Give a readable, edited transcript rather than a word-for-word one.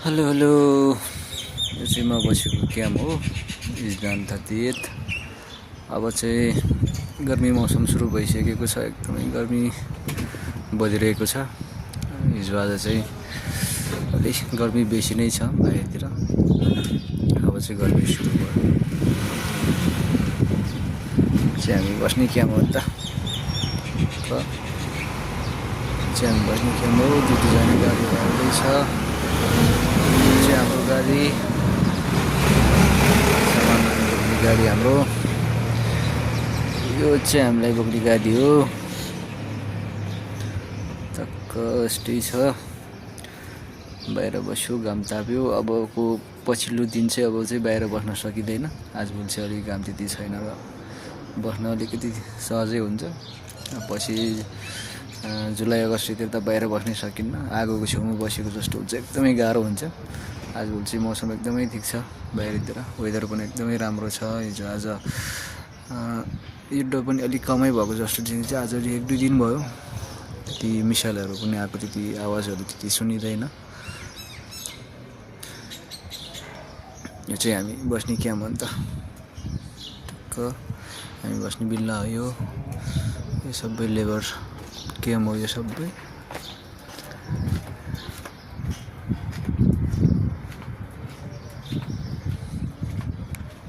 Hello hello, यो चाहिँ म बसेको क्याम्प हो इजडान 38। अब चाहिँ गर्मी मौसम सुरु भइसकेको छ। एकदमै गर्मी बढिरहेको छ। हिजो आज चाहिँ अलिक गर्मी बेसी नै छ बाहिरतिर। अब चाहिँ गर्मी सुरु भयो। चाहिँ हामी बस्ने क्याम्प हो नि त। चाहिँ हामी बस्ने क्याम्प हो। ड्युटी जाने गाडी आउँदैछ। हाम्रो गाडी सामान बोक्ने गाडी हाम्रो यो चाहिँ हामीलाई बोक्ने गाडी हो। टक्क यस्तै छ। बाहिर बस्यो, घाम ताप्यो। अबको पछिल्लो दिन चाहिँ अब चाहिँ बाहिर बस्न सकिँदैन। आजभोलि चाहिँ अलिक घाम त्यति छैन र बस्न अलिकति सहजै हुन्छ। पछि जुलाई अगस्ततिर त बाहिर बस्नै सकिन्न। आगोको छेउमा बसेको जस्तो हुन्छ, एकदमै गाह्रो हुन्छ। आजभोलि चाहिँ मौसम एकदमै ठिक छ बाहिरतिर। वेदर पनि एकदमै राम्रो छ। हिजो आज हिउँदो पनि अलिक कमै भएको जस्तो देखिन्छ। आज एक दुई दिन भयो त्यति मिसाइलहरू पनि आएको, त्यति आवाजहरू त्यति सुनिँदैन। यो चाहिँ हामी बस्ने क्याम्प हो नि त। टक्क हामी बस्ने बिल्ला हो यो। सबै लेबर क्याम्प हो यो सबै।